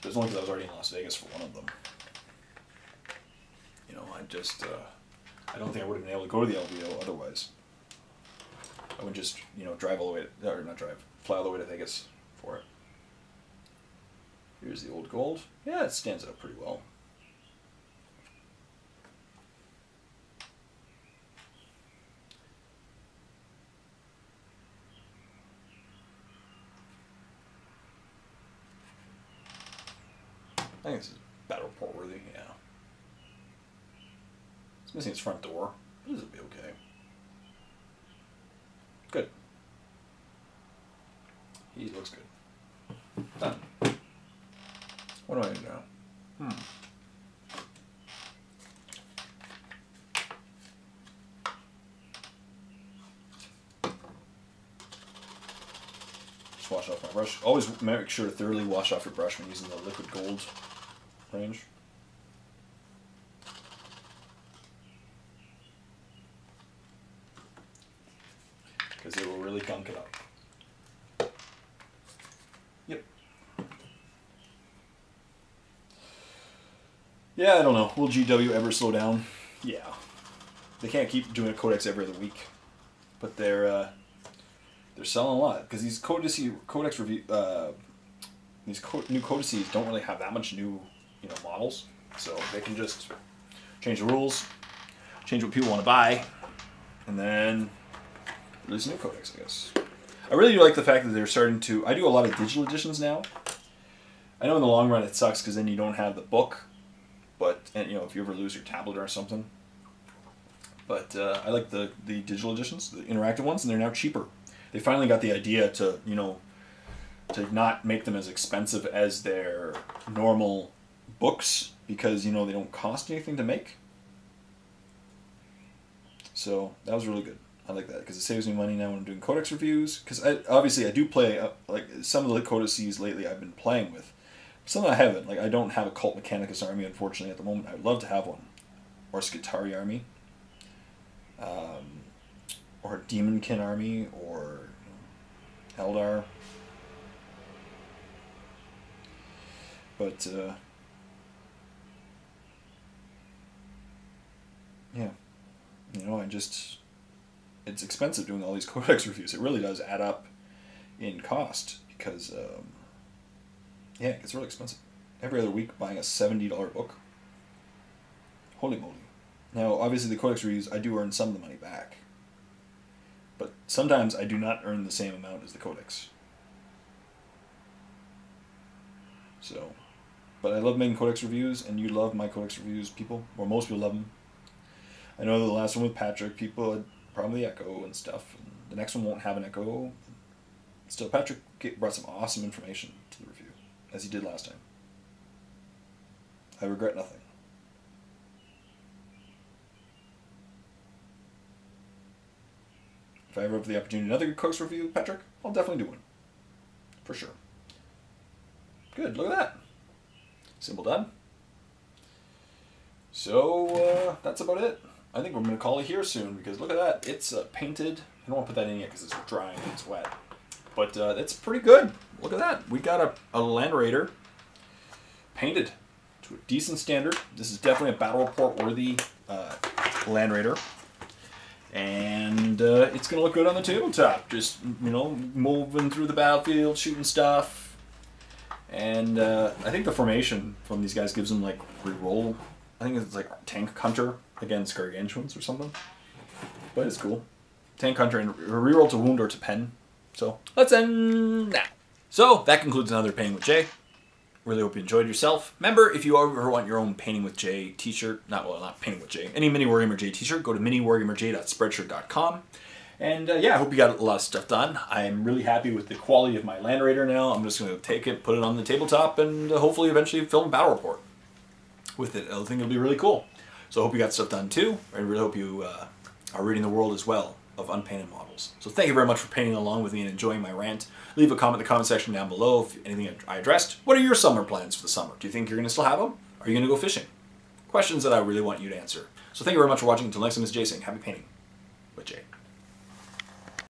But it's only because I was already in Las Vegas for one of them. You know, I just, I don't think I would have been able to go to the LVO otherwise. I would just, you know, drive all the way, or not drive, fly all the way to Vegas for it. Here's the old gold. Yeah, it stands out pretty well. I think this is battle report worthy, yeah. It's missing its front door, but this will be okay. Good. He looks good. Done. What do I do now? Just wash off my brush. Always make sure to thoroughly wash off your brush when using the liquid gold range. Because it will really gunk it up. Yep. Yeah, I don't know. Will GW ever slow down? Yeah. They can't keep doing a codex every other week. But they're selling a lot. Because these codex review new codices don't really have that much new, you know, models. So they can just change the rules, change what people want to buy, and then release a new codex, I guess. I really do like the fact that they're starting to... I do a lot of digital editions now. I know in the long run it sucks because then you don't have the book, but, and, you know, if you ever lose your tablet or something. But I like the digital editions, the interactive ones, and they're now cheaper. They finally got the idea to, you know, to not make them as expensive as their normal books because, you know, they don't cost anything to make. So that was really good. I like that because it saves me money now when I'm doing codex reviews. Because obviously I do play, like some of the codices lately I've been playing with. Some I haven't. Like I don't have a Cult Mechanicus army, unfortunately, at the moment. I would love to have one. Or a Skitari army. Or a Demonkin army. Or Eldar. But, yeah. You know, it's expensive doing all these codex reviews. It really does add up in cost because, yeah, it gets really expensive. Every other week buying a $70 book. Holy moly. Now, obviously the codex reviews, I do earn some of the money back. But sometimes I do not earn the same amount as the codex. So, but I love making codex reviews, and you love my codex reviews, people. Or most people love them. I know the last one with Patrick, people had a problem with the echo and stuff. And the next one won't have an echo. Still, Patrick brought some awesome information to the review, as he did last time. I regret nothing. If I ever have the opportunity to do another codex review with Patrick, I'll definitely do one. For sure. Good, look at that. Symbol done. So, that's about it. I think we're going to call it here soon, because look at that. It's painted. I don't want to put that in yet because it's drying and it's wet. But that's pretty good. Look at that. We got a Land Raider painted to a decent standard. This is definitely a battle report worthy Land Raider. And it's going to look good on the tabletop. Just, you know, moving through the battlefield, shooting stuff. And I think the formation from these guys gives them, like, reroll. I think it's like Tank Hunter against Gargantuans or something. But it's cool. Tank Hunter and reroll to wound or to pen. So, let's end now. So, that concludes another Painting with Jay. Really hope you enjoyed yourself. Remember, if you ever want your own Painting with Jay t-shirt, not Painting with Jay, any Mini Wargamer Jay t-shirt, go to miniwargamerjay.spreadshirt.com. And yeah, I hope you got a lot of stuff done. I'm really happy with the quality of my Land Raider now. I'm just going to take it, put it on the tabletop, and hopefully eventually film a battle report with it. I think it'll be really cool. So I hope you got stuff done too. I really hope you are reading the world as well. of unpainted models. So thank you very much for painting along with me and enjoying my rant. Leave a comment in the comment section down below if anything I addressed. What are your summer plans for the summer? Do you think you're going to still have them? Are you going to go fishing? Questions that I really want you to answer. So thank you very much for watching. Until next time, this is Jay saying happy painting with Jay.